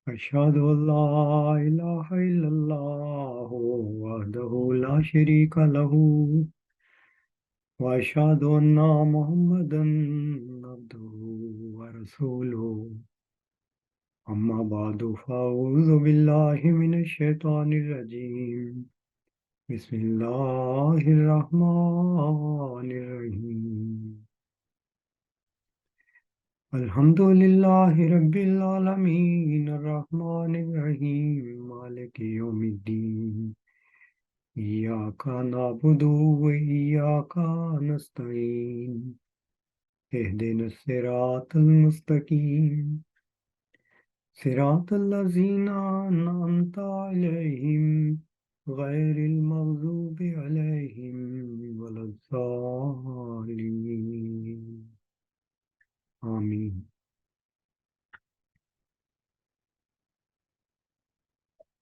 أشهد أن لا إله إلا الله وحده لا شريك له وأشهد أن محمدا عبده ورسوله أما بعد فأعوذ بالله من الشيطان الرجيم بسم الله الرحمن الرحيم الحمد لله رب العالمين الرحمن الرحيم مالك يوم الدين إياك نعبد وإياك نستعين اهدنا الصراط المستقيم صراط الذين أنعمت عليهم غير المغضوب عليهم ولا الضالين آمین۔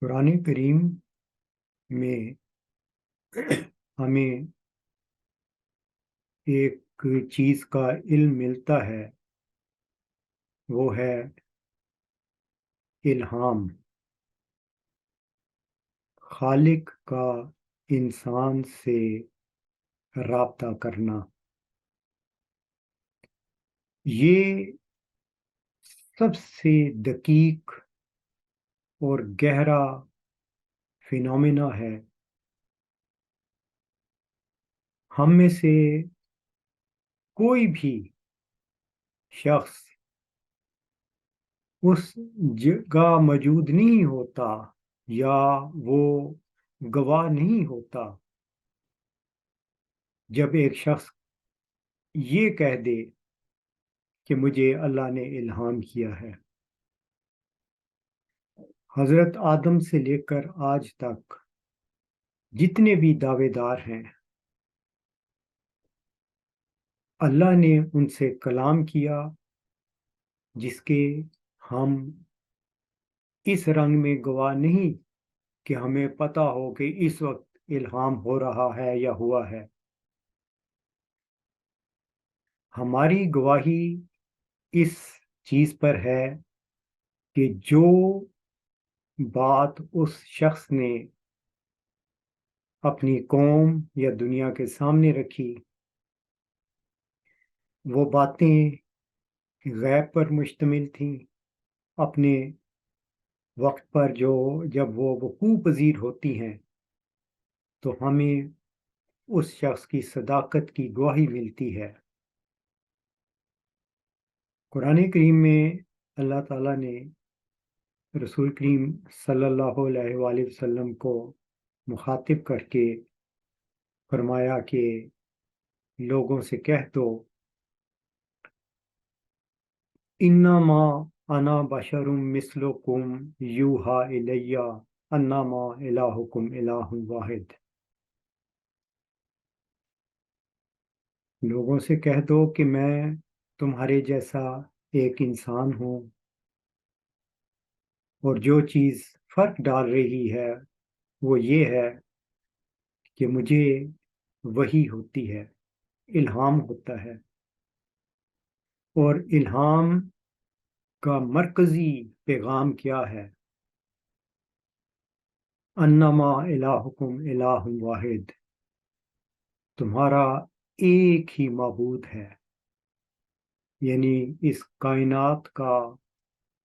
قرآن کریم میں ہمیں ایک چیز کا علم ملتا ہے، وہ ہے الہام، خالق کا انسان سے رابطہ کرنا۔ یہ سب سے دقیق اور گہرا فینومینا ہے۔ ہم میں سے کوئی بھی شخص اس جگہ موجود نہیں ہوتا یا وہ گواہ نہیں ہوتا جب ایک شخص یہ کہہ دے کہ مجھے اللہ نے الہام کیا ہے۔ حضرت آدم سے لے کر آج تک جتنے بھی دعوے دار ہیں، اللہ نے ان سے کلام کیا جس کے ہم اس رنگ میں گواہ نہیں کہ ہمیں پتہ ہو کہ اس وقت الہام ہو رہا ہے یا ہوا ہے۔ ہماری گواہی اس چیز پر ہے کہ جو بات اس شخص نے اپنی قوم یا دنیا کے سامنے رکھی، وہ باتیں غیب پر مشتمل تھیں، اپنے وقت پر جب وہ وقوع پذیر ہوتی ہیں تو ہمیں اس شخص کی صداقت کی گواہی ملتی ہے۔ قرآن کریم میں اللہ تعالیٰ نے رسول کریم صلی اللہ علیہ وآلہ وسلم کو مخاطب کر کے فرمایا کہ لوگوں سے کہہ دو انما انا بشر مثلکم یوحا الی انما الہکم الہ واحد۔ لوگوں سے کہہ دو کہ میں تمہارے جیسا ایک انسان ہوں، اور جو چیز فرق ڈال رہی ہے وہ یہ ہے کہ مجھے وحی ہوتی ہے، الہام ہوتا ہے، اور الہام کا مرکزی پیغام کیا ہے؟ انما الہکم الہ واحد، تمہارا ایک ہی معبود ہے، یعنی اس کائنات کا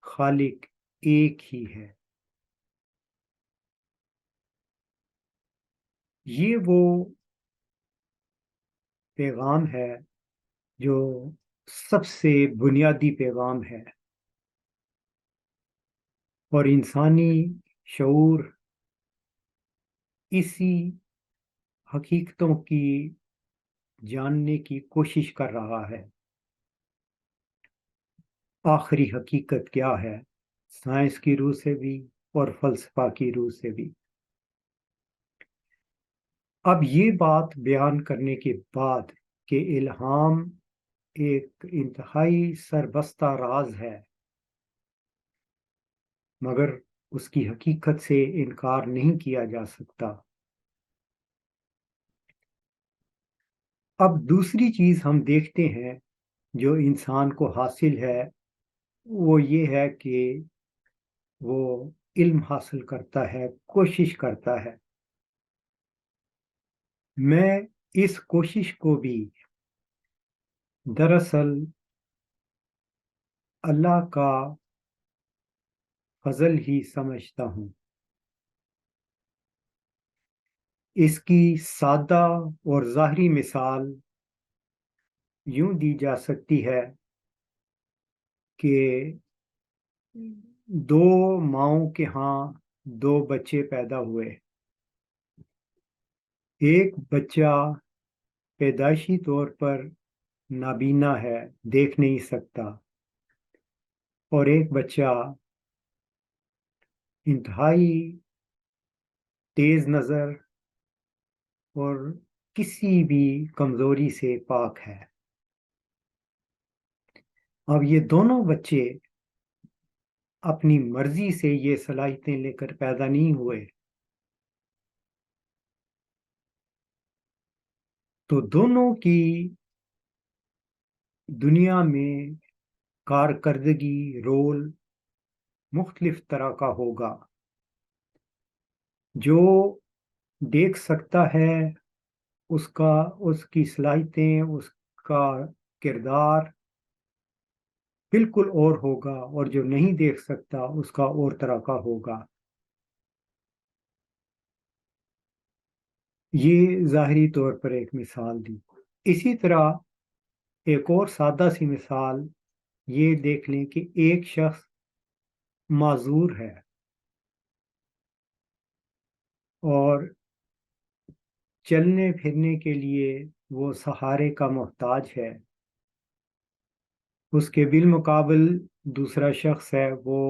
خالق ایک ہی ہے۔ یہ وہ پیغام ہے جو سب سے بنیادی پیغام ہے، اور انسانی شعور اسی حقیقتوں کی جاننے کی کوشش کر رہا ہے۔ آخری حقیقت کیا ہے؟ سائنس کی روح سے بھی اور فلسفہ کی روح سے بھی۔ اب یہ بات بیان کرنے کے بعد کہ الہام ایک انتہائی سربستہ راز ہے، مگر اس کی حقیقت سے انکار نہیں کیا جا سکتا، اب دوسری چیز ہم دیکھتے ہیں جو انسان کو حاصل ہے، وہ یہ ہے کہ وہ علم حاصل کرتا ہے، کوشش کرتا ہے۔ میں اس کوشش کو بھی دراصل اللہ کا فضل ہی سمجھتا ہوں۔ اس کی سادہ اور ظاہری مثال یوں دی جا سکتی ہے کہ دو ماؤں کے ہاں دو بچے پیدا ہوئے۔ ایک بچہ پیدائشی طور پر نابینا ہے، دیکھ نہیں سکتا، اور ایک بچہ انتہائی تیز نظر اور کسی بھی کمزوری سے پاک ہے۔ اب یہ دونوں بچے اپنی مرضی سے یہ صلاحیتیں لے کر پیدا نہیں ہوئے، تو دونوں کی دنیا میں کارکردگی، رول مختلف طرح کا ہوگا۔ جو دیکھ سکتا ہے اس کی صلاحیتیں، اس کا کردار بالکل اور ہوگا، اور جو نہیں دیکھ سکتا اس کا اور طرح کا ہوگا۔ یہ ظاہری طور پر ایک مثال دی۔ اسی طرح ایک اور سادہ سی مثال یہ دیکھ لیں کہ ایک شخص معذور ہے اور چلنے پھرنے کے لیے وہ سہارے کا محتاج ہے۔ اس کے بالمقابل دوسرا شخص ہے، وہ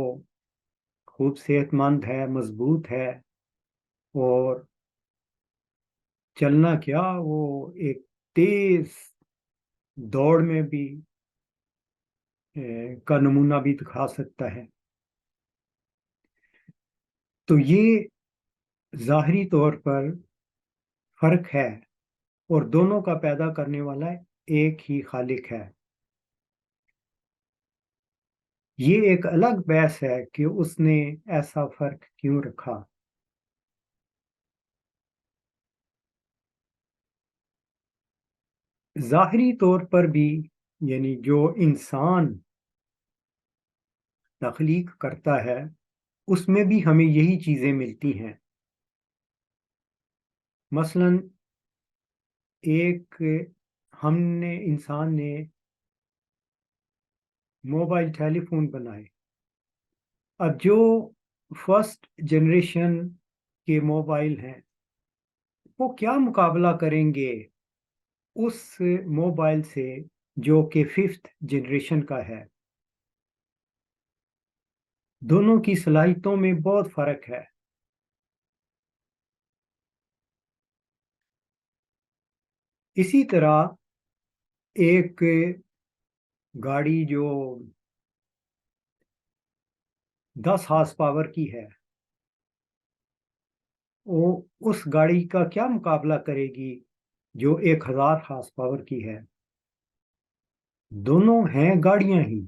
خوب صحت مند ہے، مضبوط ہے، اور چلنا کیا، وہ ایک تیز دوڑ میں بھی کا نمونہ بھی دکھا سکتا ہے۔ تو یہ ظاہری طور پر فرق ہے، اور دونوں کا پیدا کرنے والا ایک ہی خالق ہے۔ یہ ایک الگ بحث ہے کہ اس نے ایسا فرق کیوں رکھا۔ ظاہری طور پر بھی، یعنی جو انسان تخلیق کرتا ہے اس میں بھی ہمیں یہی چیزیں ملتی ہیں۔ مثلا انسان نے موبائل ٹیلی فون بنائے۔ اب جو فرسٹ جنریشن کے موبائل ہیں وہ کیا مقابلہ کریں گے اس موبائل سے جو کہ ففتھ جنریشن کا ہے۔ دونوں کی صلاحیتوں میں بہت فرق ہے۔ اسی طرح ایک گاڑی جو 10 ہارس پاور کی ہے، وہ اس گاڑی کا کیا مقابلہ کرے گی جو 1000 ہارس پاور کی ہے۔ دونوں ہیں گاڑیاں ہی۔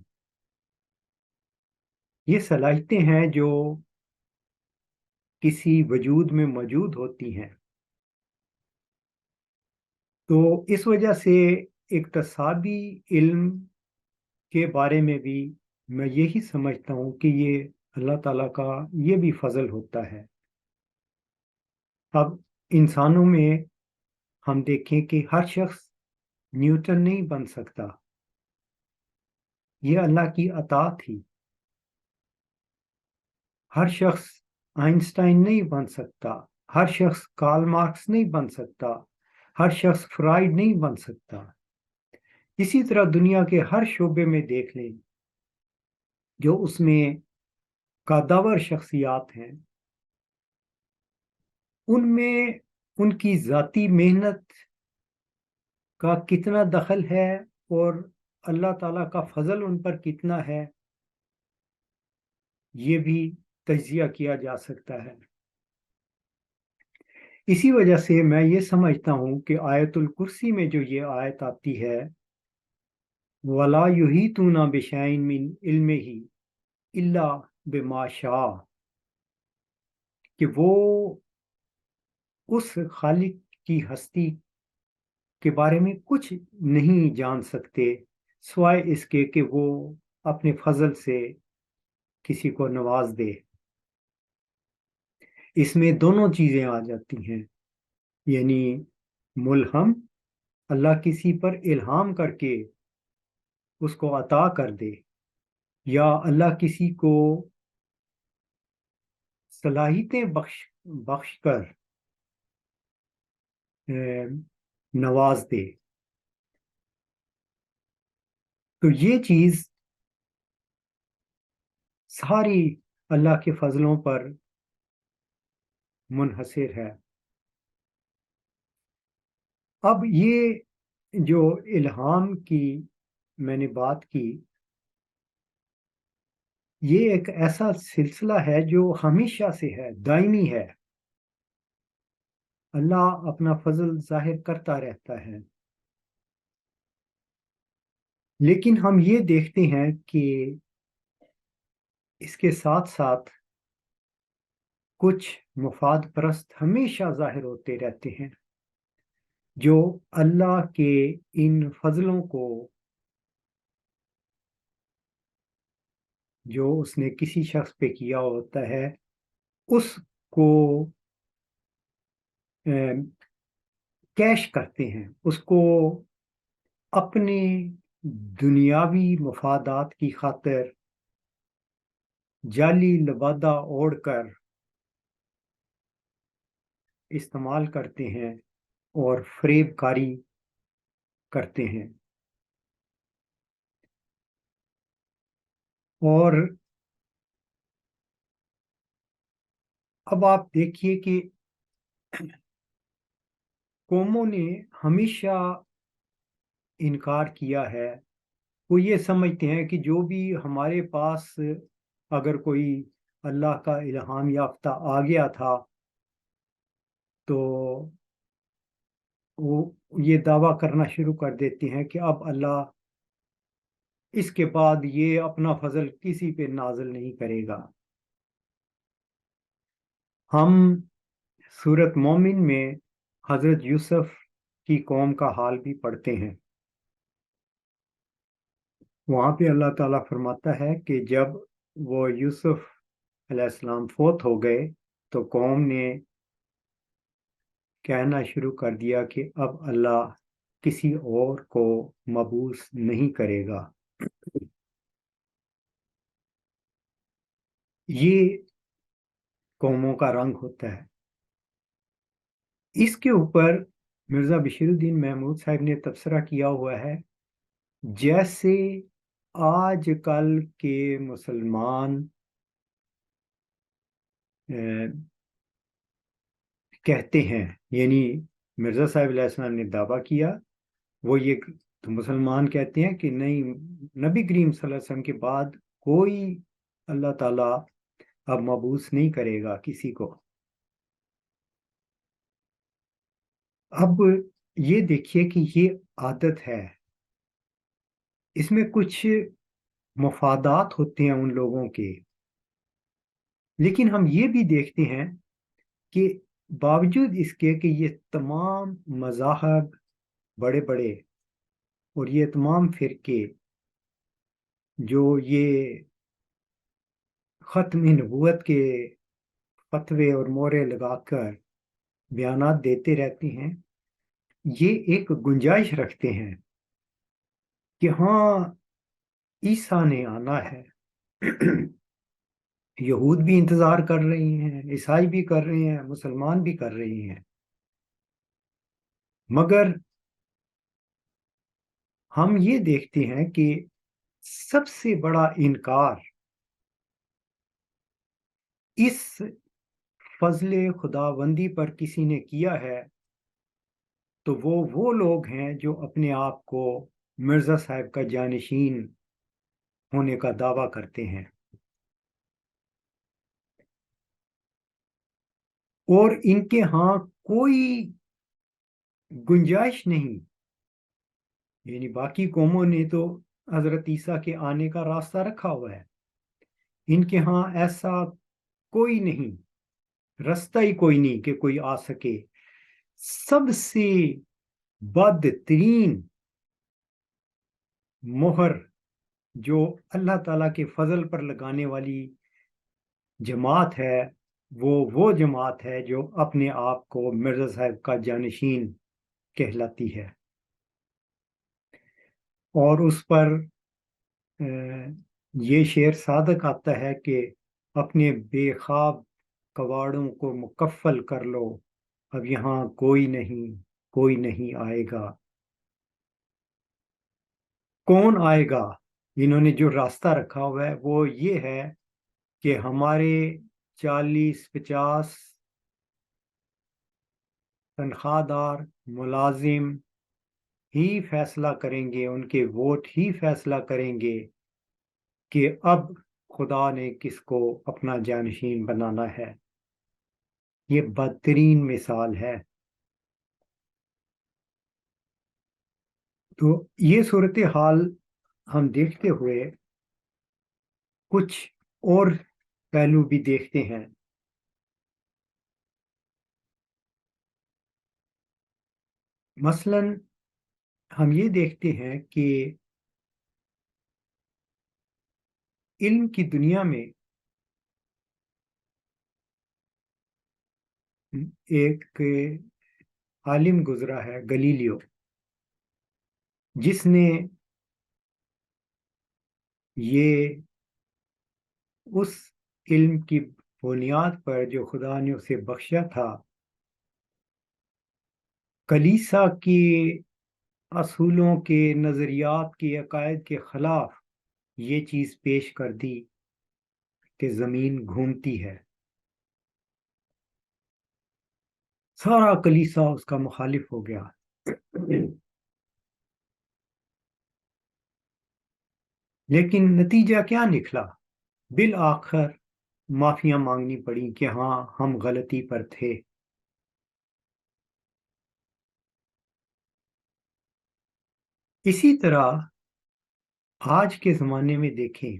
یہ صلاحیتیں ہیں جو کسی وجود میں موجود ہوتی ہیں۔ تو اس وجہ سے اقتصادی علم کے بارے میں بھی میں یہی سمجھتا ہوں کہ یہ اللہ تعالیٰ کا یہ بھی فضل ہوتا ہے۔ اب انسانوں میں ہم دیکھیں کہ ہر شخص نیوٹن نہیں بن سکتا، یہ اللہ کی عطا تھی۔ ہر شخص آئنسٹائن نہیں بن سکتا، ہر شخص کارل مارکس نہیں بن سکتا، ہر شخص فرائیڈ نہیں بن سکتا۔ اسی طرح دنیا کے ہر شعبے میں دیکھ لیں، جو اس میں قدور شخصیات ہیں، ان میں ان کی ذاتی محنت کا کتنا دخل ہے اور اللہ تعالیٰ کا فضل ان پر کتنا ہے، یہ بھی تجزیہ کیا جا سکتا ہے۔ اسی وجہ سے میں یہ سمجھتا ہوں کہ آیت الکرسی میں جو یہ آیت آتی ہے، وَلَا يُحِيطُونَ بِشَيْءٍ مِّنْ عِلْمِهِ إِلَّا بما شاء، کہ وہ اس خالق کی ہستی کے بارے میں کچھ نہیں جان سکتے سوائے اس کے کہ وہ اپنے فضل سے کسی کو نواز دے۔ اس میں دونوں چیزیں آ جاتی ہیں، یعنی ملہم، اللہ کسی پر الہام کر کے اس کو عطا کر دے، یا اللہ کسی کو صلاحیتیں بخش کر نواز دے۔ تو یہ چیز ساری اللہ کے فضلوں پر منحصر ہے۔ اب یہ جو الہام کی میں نے بات کی، یہ ایک ایسا سلسلہ ہے جو ہمیشہ سے ہے، دائمی ہے۔ اللہ اپنا فضل ظاہر کرتا رہتا ہے، لیکن ہم یہ دیکھتے ہیں کہ اس کے ساتھ ساتھ کچھ مفاد پرست ہمیشہ ظاہر ہوتے رہتے ہیں، جو اللہ کے ان فضلوں کو، جو اس نے کسی شخص پہ کیا ہوتا ہے، اس کو کیش کرتے ہیں، اس کو اپنے دنیاوی مفادات کی خاطر جعلی لبادہ اوڑھ کر استعمال کرتے ہیں اور فریب کاری کرتے ہیں۔ اور اب آپ دیکھیے کہ قوموں نے ہمیشہ انکار کیا ہے، وہ یہ سمجھتے ہیں کہ جو بھی ہمارے پاس اگر کوئی اللہ کا الہام یافتہ آ گیا تھا تو وہ یہ دعویٰ کرنا شروع کر دیتے ہیں کہ اب اللہ اس کے بعد یہ اپنا فضل کسی پہ نازل نہیں کرے گا۔ ہم سورۃ مومن میں حضرت یوسف کی قوم کا حال بھی پڑھتے ہیں۔ وہاں پہ اللہ تعالیٰ فرماتا ہے کہ جب وہ یوسف علیہ السلام فوت ہو گئے تو قوم نے کہنا شروع کر دیا کہ اب اللہ کسی اور کو مبعوث نہیں کرے گا۔ یہ قوموں کا رنگ ہوتا ہے۔ اس کے اوپر مرزا بشیر الدین محمود صاحب نے تبصرہ کیا ہوا ہے، جیسے آج کل کے مسلمان کہتے ہیں، یعنی مرزا صاحب علیہ السلام نے دعویٰ کیا، وہ یہ تو مسلمان کہتے ہیں کہ نہیں، نبی کریم صلی اللہ علیہ وسلم کے بعد کوئی اللہ تعالیٰ اب مبعوث نہیں کرے گا کسی کو۔ اب یہ دیکھیے کہ یہ عادت ہے، اس میں کچھ مفادات ہوتے ہیں ان لوگوں کے، لیکن ہم یہ بھی دیکھتے ہیں کہ باوجود اس کے کہ یہ تمام مذاہب بڑے بڑے اور یہ تمام فرقے جو یہ ختم نبوت کے فتوے اور مورے لگا کر بیانات دیتے رہتے ہیں، یہ ایک گنجائش رکھتے ہیں کہ ہاں عیسیٰ نے آنا ہے۔ یہود بھی انتظار کر رہی ہیں، عیسائی بھی کر رہے ہیں، مسلمان بھی کر رہی ہیں، مگر ہم یہ دیکھتے ہیں کہ سب سے بڑا انکار اس فضل خداوندی پر کسی نے کیا ہے تو وہ لوگ ہیں جو اپنے آپ کو مرزا صاحب کا جانشین ہونے کا دعویٰ کرتے ہیں، اور ان کے ہاں کوئی گنجائش نہیں، یعنی باقی قوموں نے تو حضرت عیسیٰ کے آنے کا راستہ رکھا ہوا ہے، ان کے ہاں ایسا کوئی نہیں، رستہ ہی کوئی نہیں کہ کوئی آ سکے۔ سب سے بدترین مہر جو اللہ تعالیٰ کے فضل پر لگانے والی جماعت ہے، وہ جماعت ہے جو اپنے آپ کو مرزا صاحب کا جانشین کہلاتی ہے، اور اس پر یہ شعر صادق آتا ہے کہ اپنے بے خواب کواڑوں کو مکفل کر لو، اب یہاں کوئی نہیں آئے گا۔ کون آئے گا؟ انہوں نے جو راستہ رکھا ہوا ہے وہ یہ ہے کہ ہمارے 40-50 تنخواہ دار ملازم ہی فیصلہ کریں گے، ان کے ووٹ ہی فیصلہ کریں گے کہ اب خدا نے کس کو اپنا جانشین بنانا ہے۔ یہ بدترین مثال ہے۔ تو یہ صورتحال ہم دیکھتے ہوئے کچھ اور پہلو بھی دیکھتے ہیں۔ مثلا ہم یہ دیکھتے ہیں کہ علم کی دنیا میں ایک عالم گزرا ہے، گلیلیو، جس نے یہ اس علم کی بنیاد پر جو خدا نے اسے بخشا تھا، کلیسا کے اصولوں کے، نظریات کے، عقائد کے خلاف یہ چیز پیش کر دی کہ زمین گھومتی ہے۔ سارا کلیسا اس کا مخالف ہو گیا۔ لیکن نتیجہ کیا نکلا؟ بالآخر معافیاں مانگنی پڑی کہ ہاں ہم غلطی پر تھے۔ اسی طرح آج کے زمانے میں دیکھیں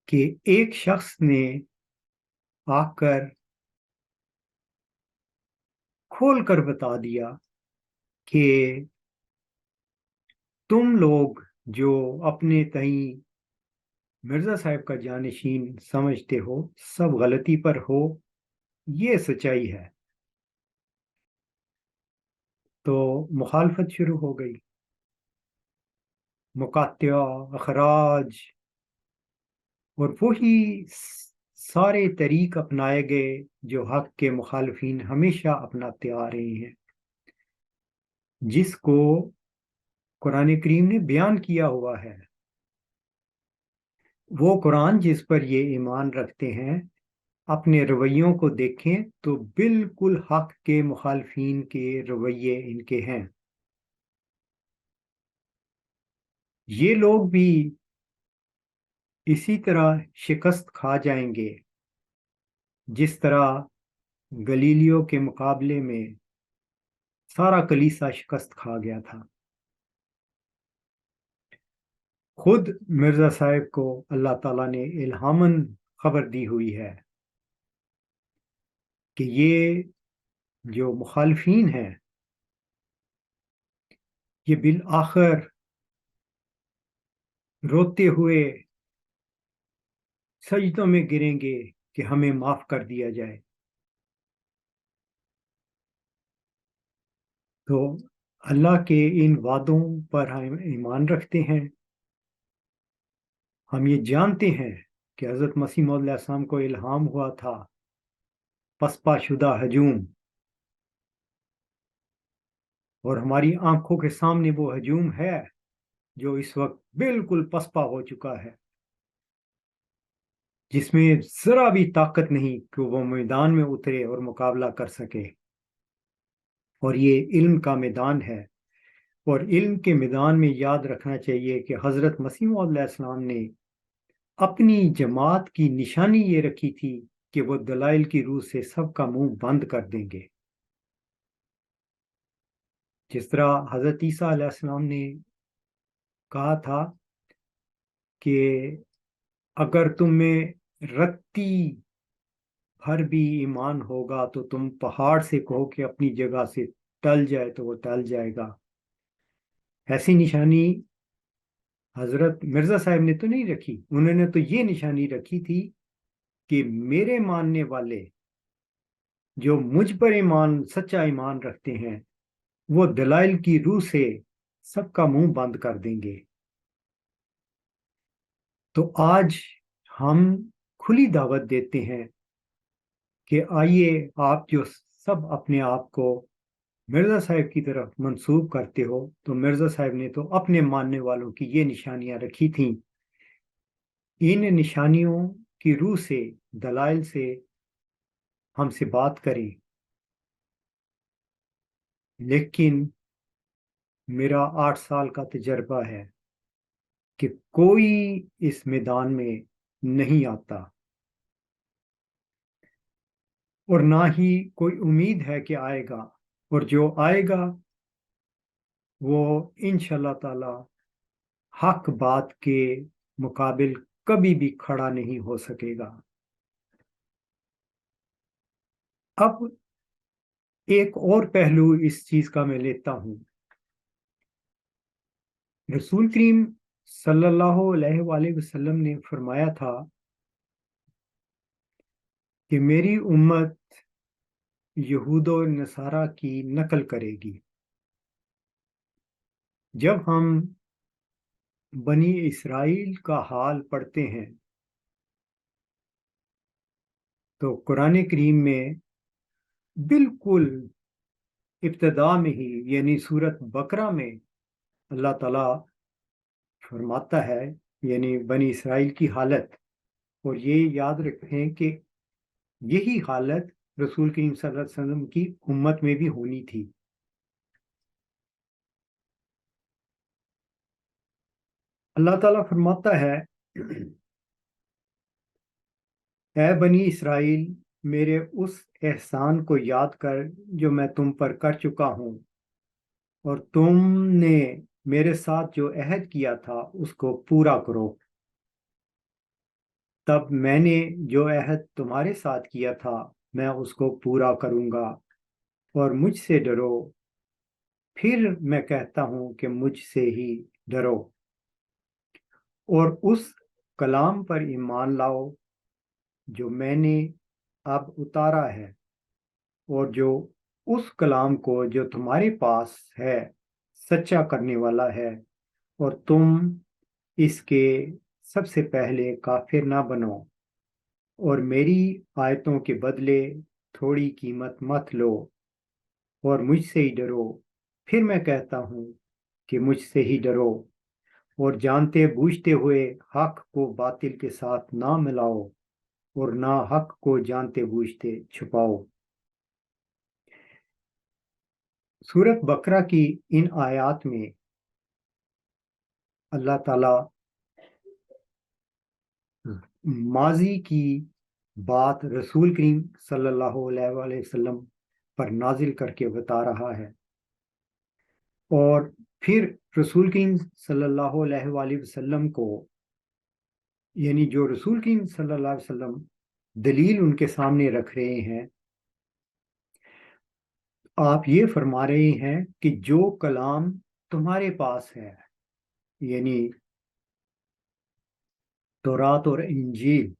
کہ ایک شخص نے آ کر کھول کر بتا دیا کہ تم لوگ جو اپنے تئیں مرزا صاحب کا جانشین سمجھتے ہو سب غلطی پر ہو، یہ سچائی ہے۔ تو مخالفت شروع ہو گئی، مقاطعہ، اخراج، اور وہی سارے طریق اپنائے گئے جو حق کے مخالفین ہمیشہ اپناتے آ رہے ہیں، جس کو قرآن کریم نے بیان کیا ہوا ہے۔ وہ قرآن جس پر یہ ایمان رکھتے ہیں، اپنے رویوں کو دیکھیں تو بالکل حق کے مخالفین کے رویے ان کے ہیں۔ یہ لوگ بھی اسی طرح شکست کھا جائیں گے جس طرح گلیلیو کے مقابلے میں سارا کلیسا شکست کھا گیا تھا۔ خود مرزا صاحب کو اللہ تعالیٰ نے الہاماً خبر دی ہوئی ہے کہ یہ جو مخالفین ہیں یہ بالآخر روتے ہوئے سجدوں میں گریں گے کہ ہمیں معاف کر دیا جائے۔ تو اللہ کے ان وعدوں پر ہم ایمان رکھتے ہیں۔ ہم یہ جانتے ہیں کہ حضرت مسیح موعود علیہ السلام کو الہام ہوا تھا پسپا شدہ ہجوم، اور ہماری آنکھوں کے سامنے وہ ہجوم ہے جو اس وقت بالکل پسپا ہو چکا ہے، جس میں ذرا بھی طاقت نہیں کہ وہ میدان میں اترے اور مقابلہ کر سکے۔ اور یہ علم کا میدان ہے، اور علم کے میدان میں یاد رکھنا چاہیے کہ حضرت مسیح موعود علیہ السلام نے اپنی جماعت کی نشانی یہ رکھی تھی کہ وہ دلائل کی روح سے سب کا منہ بند کر دیں گے۔ جس طرح حضرت عیسیٰ علیہ السلام نے کہا تھا کہ اگر تم میں رتی بھر بھی ایمان ہوگا تو تم پہاڑ سے کہو کہ اپنی جگہ سے ٹل جائے تو وہ ٹل جائے گا۔ ایسی نشانی حضرت مرزا صاحب نے تو نہیں رکھی، انہوں نے تو یہ نشانی رکھی تھی کہ میرے ماننے والے جو مجھ پر ایمان، سچا ایمان رکھتے ہیں، وہ دلائل کی روح سے سب کا منہ بند کر دیں گے۔ تو آج ہم کھلی دعوت دیتے ہیں کہ آئیے، آپ جو سب اپنے آپ کو مرزا صاحب کی طرف منسوب کرتے ہو، تو مرزا صاحب نے تو اپنے ماننے والوں کی یہ نشانیاں رکھی تھیں۔ ان نشانیوں کی روح سے، دلائل سے ہم سے بات کریں، لیکن میرا 8 سال کا تجربہ ہے کہ کوئی اس میدان میں نہیں آتا، اور نہ ہی کوئی امید ہے کہ آئے گا، اور جو آئے گا وہ انشاءاللہ تعالی حق بات کے مقابل کبھی بھی کھڑا نہیں ہو سکے گا۔ اب ایک اور پہلو اس چیز کا میں لیتا ہوں۔ رسول کریم صلی اللہ علیہ وآلہ وسلم نے فرمایا تھا کہ میری امت یہود و نصارہ کی نقل کرے گی۔ جب ہم بنی اسرائیل کا حال پڑھتے ہیں تو قرآن کریم میں بالکل ابتدا میں ہی، یعنی سورت بقرہ میں، اللہ تعالیٰ فرماتا ہے، یعنی بنی اسرائیل کی حالت، اور یہ یاد رکھیں کہ یہی حالت رسول کریم صلی اللہ علیہ وسلم کی امت میں بھی ہونی تھی۔ اللہ تعالیٰ فرماتا ہے، اے بنی اسرائیل، میرے اس احسان کو یاد کر جو میں تم پر کر چکا ہوں، اور تم نے میرے ساتھ جو عہد کیا تھا اس کو پورا کرو۔ تب میں نے جو عہد تمہارے ساتھ کیا تھا میں اس کو پورا کروں گا، اور مجھ سے ڈرو۔ پھر میں کہتا ہوں کہ مجھ سے ہی ڈرو، اور اس کلام پر ایمان لاؤ جو میں نے اب اتارا ہے، اور جو اس کلام کو جو تمہارے پاس ہے سچا کرنے والا ہے، اور تم اس کے سب سے پہلے کافر نہ بنو، اور میری آیتوں کے بدلے تھوڑی قیمت مت لو، اور مجھ سے ہی ڈرو۔ پھر میں کہتا ہوں کہ مجھ سے ہی ڈرو، اور جانتے بوجھتے ہوئے حق کو باطل کے ساتھ نہ ملاؤ، اور نہ حق کو جانتے بوجھتے چھپاؤ۔ سورت بقرہ کی ان آیات میں اللہ تعالیٰ ماضی کی بات رسول کریم صلی اللہ علیہ وآلہ وسلم پر نازل کر کے بتا رہا ہے، اور پھر رسول کریم صلی اللہ علیہ وآلہ وسلم کو، یعنی جو رسول کریم صلی اللہ علیہ وسلم دلیل ان کے سامنے رکھ رہے ہیں، آپ یہ فرما رہے ہیں کہ جو کلام تمہارے پاس ہے، یعنی تورات اور انجیل،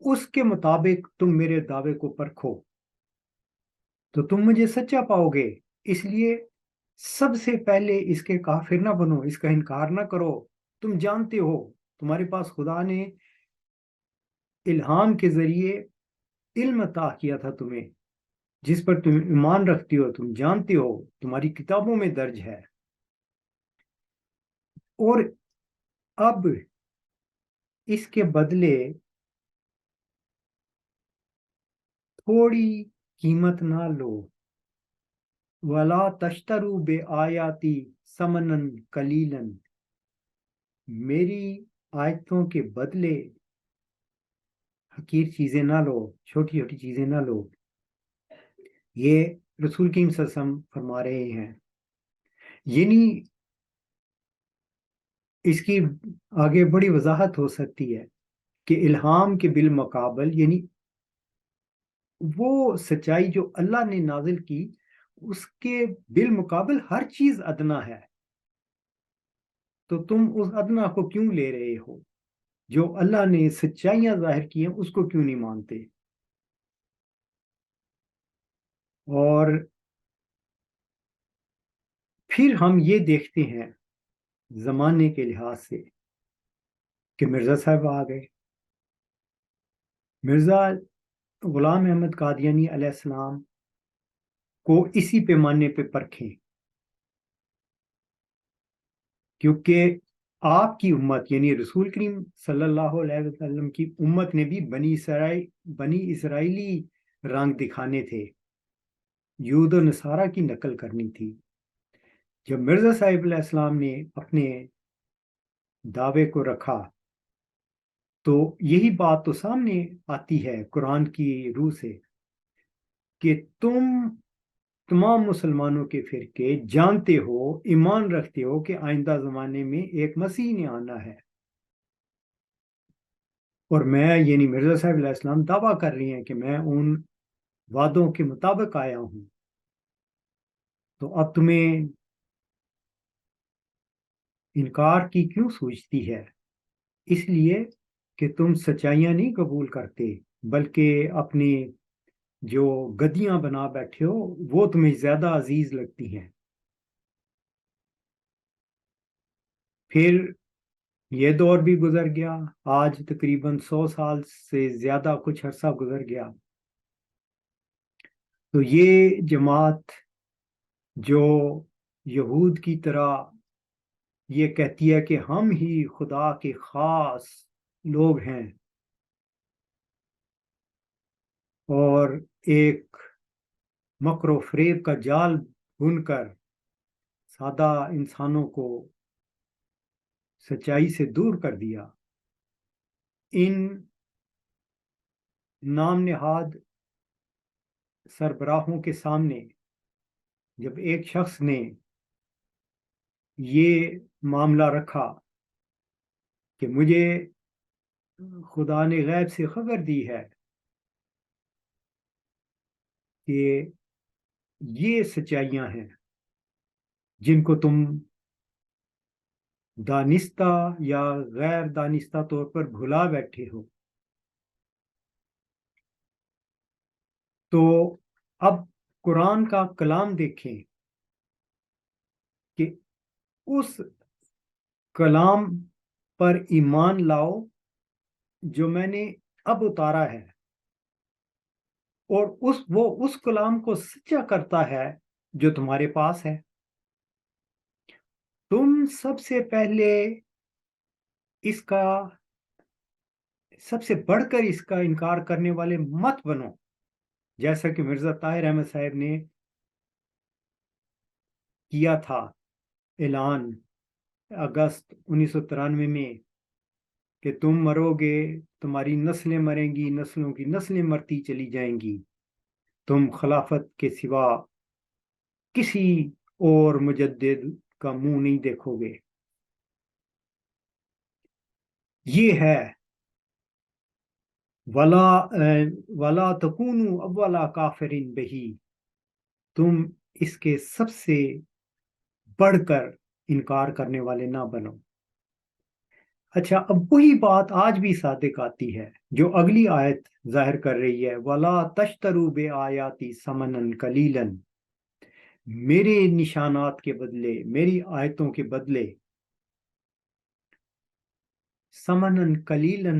اس کے مطابق تم میرے دعوے کو پرکھو تو تم مجھے سچا پاؤ گے۔ اس لیے سب سے پہلے اس کے کافر نہ بنو، اس کا انکار نہ کرو۔ تم جانتے ہو، تمہارے پاس خدا نے الہام کے ذریعے علم عطا کیا تھا تمہیں، جس پر تم ایمان رکھتے ہو، تم جانتے ہو، تمہاری کتابوں میں درج ہے۔ اور اب اس کے بدلے تھوڑی قیمت نہ لو، وَلَا تَشْتَرُوا بِآيَاتِي ثَمَنًا قَلِيلًا، میری آیتوں کے بدلے حقیر چیزیں نہ لو، چھوٹی چھوٹی چیزیں نہ لو۔ یہ رسول کریم صلی اللہ علیہ وسلم فرما رہے ہیں، یعنی اس کی آگے بڑی وضاحت ہو سکتی ہے کہ الہام کے بالمقابل یعنی وہ سچائی جو اللہ نے نازل کی اس کے بالمقابل ہر چیز ادنا ہے، تو تم اس ادنا کو کیوں لے رہے ہو؟ جو اللہ نے سچائیاں ظاہر کی ہیں اس کو کیوں نہیں مانتے؟ اور پھر ہم یہ دیکھتے ہیں زمانے کے لحاظ سے کہ مرزا صاحب آ گئے. مرزا غلام احمد قادیانی علیہ السلام کو اسی پیمانے پہ پرکھیں، کیونکہ آپ کی امت یعنی رسول کریم صلی اللہ علیہ وسلم کی امت نے بھی بنی اسرائیلی رنگ دکھانے تھے، یہود و نصارہ کی نقل کرنی تھی. جب مرزا صاحب علیہ السلام نے اپنے دعوے کو رکھا تو یہی بات تو سامنے آتی ہے قرآن کی روح سے کہ تم تمام مسلمانوں کے فرقے جانتے ہو، ایمان رکھتے ہو کہ آئندہ زمانے میں ایک مسیح نے آنا ہے، اور میں یعنی مرزا صاحب علیہ السلام دعویٰ کر رہی ہیں کہ میں ان وعدوں کے مطابق آیا ہوں. تو اب تمہیں انکار کی کیوں سوچتی ہے؟ اس لیے کہ تم سچائیاں نہیں قبول کرتے، بلکہ اپنی جو گدیاں بنا بیٹھے ہو وہ تمہیں زیادہ عزیز لگتی ہیں. پھر یہ دور بھی گزر گیا، آج تقریباً 100 سال سے زیادہ کچھ عرصہ گزر گیا. تو یہ جماعت جو یہود کی طرح یہ کہتی ہے کہ ہم ہی خدا کے خاص لوگ ہیں اور ایک مکر و فریب کا جال بن کر سادہ انسانوں کو سچائی سے دور کر دیا، ان نام نہاد سربراہوں کے سامنے جب ایک شخص نے یہ معاملہ رکھا کہ مجھے خدا نے غیب سے خبر دی ہے کہ یہ سچائیاں ہیں جن کو تم دانستہ یا غیر دانستہ طور پر بھلا بیٹھے ہو، تو اب قرآن کا کلام دیکھیں کہ اس کلام پر ایمان لاؤ جو میں نے اب اتارا ہے، اور وہ اس کلام کو سچا کرتا ہے جو تمہارے پاس ہے. تم سب سے پہلے اس کا سب سے بڑھ کر اس کا انکار کرنے والے مت بنو، جیسا کہ مرزا طاہر احمد صاحب نے کیا تھا اعلان اگست 1993 میں کہ تم مرو گے، تمہاری نسلیں مریں گی، نسلوں کی نسلیں مرتی چلی جائیں گی، تم خلافت کے سوا کسی اور مجدد کا منہ نہیں دیکھو گے. یہ ہے ولا تکونوا اولا کافرین بہی، تم اس کے سب سے بڑھ کر انکار کرنے والے نہ بنو. اچھا، اب وہی بات آج بھی صادق آتی ہے جو اگلی آیت ظاہر کر رہی ہے، وَلَا تَشْتَرُوا بِآيَاتِي ثَمَنًا قَلِيلًا، میرے نشانات کے بدلے، میری آیتوں کے بدلے ثَمَنًا قَلِيلًا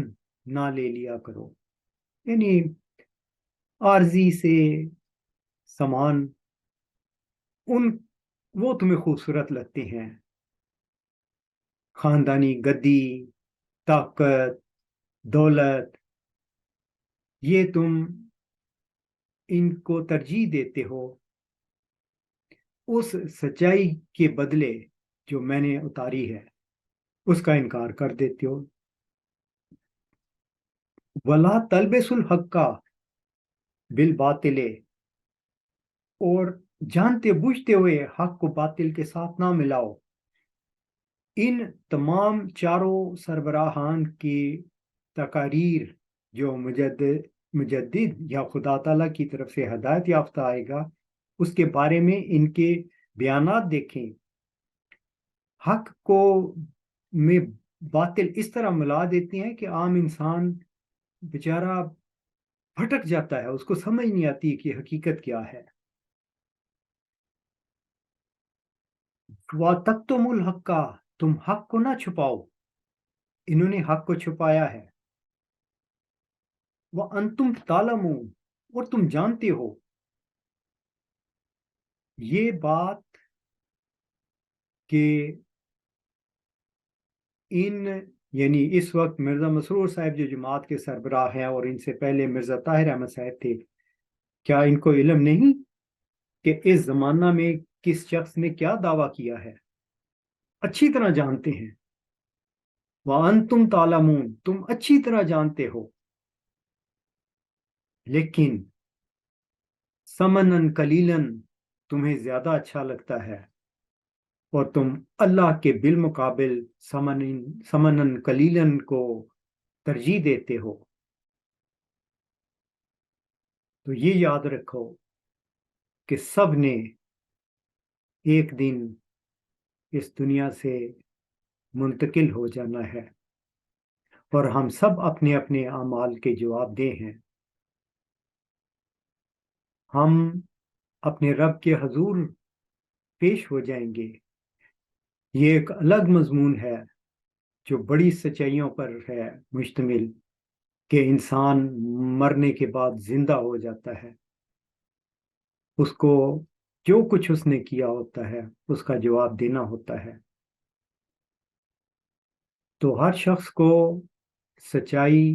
نہ لے لیا کرو. یعنی عارضی سے سامان وہ تمہیں خوبصورت لگتے ہیں، خاندانی گدی، طاقت، دولت، یہ تم ان کو ترجیح دیتے ہو اس سچائی کے بدلے جو میں نے اتاری ہے اس کا انکار کر دیتے ہو. وَلَا تَلْبِسُوا الْحَقَّ بِالْبَاطِلِ، اور جانتے بوجھتے ہوئے حق کو باطل کے ساتھ نہ ملاؤ. ان تمام چاروں سربراہان کی تقاریر جو مجدد یا خدا تعالیٰ کی طرف سے ہدایت یافتہ آئے گا اس کے بارے میں ان کے بیانات دیکھیں. حق کو میں باطل اس طرح ملا دیتے ہیں کہ عام انسان بیچارہ بھٹک جاتا ہے، اس کو سمجھ نہیں آتی کہ حقیقت کیا ہے. وَتَكْتُمُ الْحَقَّ، تم حق کو نہ چھپاؤ. انہوں نے حق کو چھپایا ہے. وَأَنْتُمْ تَعْلَمُونَ، اور تم جانتے ہو. یہ بات کہ یعنی اس وقت مرزا مسرور صاحب جو جماعت کے سربراہ ہیں اور ان سے پہلے مرزا طاہر احمد صاحب تھے، کیا ان کو علم نہیں کہ اس زمانہ میں کس شخص نے کیا دعویٰ کیا ہے؟ اچھی طرح جانتے ہیں. وَأَنْتُمْ تَعْلَمُونَ، تم اچھی طرح جانتے ہو. لیکن ثمناً قلیلاً، تمہیں زیادہ اچھا لگتا ہے اور تم اللہ کے بالمقابل ثمناً قلیلاً کو ترجیح دیتے ہو. تو یہ یاد رکھو کہ سب نے ایک دن اس دنیا سے منتقل ہو جانا ہے اور ہم سب اپنے اپنے اعمال کے جواب دہ ہیں. ہم اپنے رب کے حضور پیش ہو جائیں گے. یہ ایک الگ مضمون ہے جو بڑی سچائیوں پر ہے مشتمل، کہ انسان مرنے کے بعد زندہ ہو جاتا ہے. اس کو جو کچھ اس نے کیا ہوتا ہے اس کا جواب دینا ہوتا ہے. تو ہر شخص کو سچائی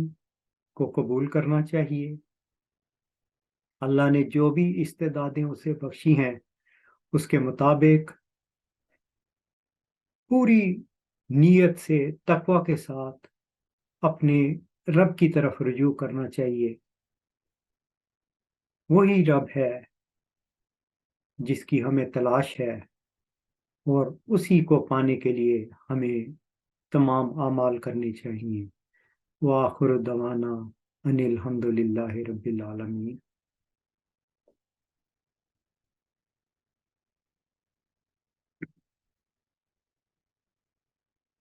کو قبول کرنا چاہیے. اللہ نے جو بھی استعدادیں اسے بخشی ہیں اس کے مطابق پوری نیت سے تقوی کے ساتھ اپنے رب کی طرف رجوع کرنا چاہیے. وہی رب ہے جس کی ہمیں تلاش ہے اور اسی کو پانے کے لیے ہمیں تمام اعمال کرنے چاہیے. وآخر دعوانا ان الحمد للہ رب العالمین.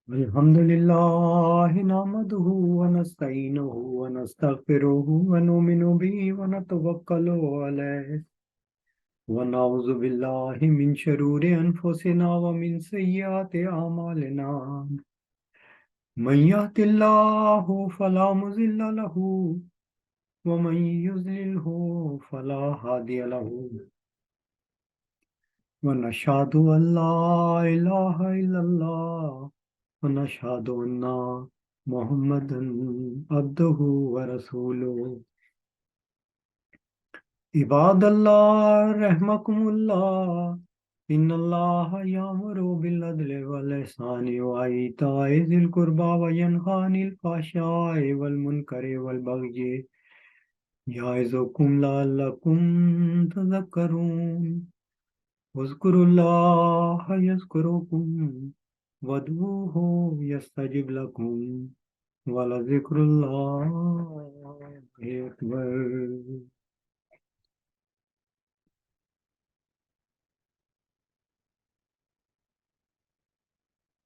الحمد لله نحمده ونستعينه ونستغفره ونؤمن به ونتوكل عليه ونعوذ بالله من شرور أنفسنا ومن سيئات أعمالنا. من يهد الله فلا مضل له ومن يضلله فلا هادي له. ونشهد أن لا إله إلا الله ونشهد أن محمدا عبده ورسوله. عباد الله رحمكم الله، إن الله يأمر بالعدل والإحسان وإيتاء ذي القربى وينهى عن الفحشاء والمنكر والبغي يعظكم لعلكم تذكرون. واذكروا الله يذكركم وادعوه يستجب لكم ولذكر الله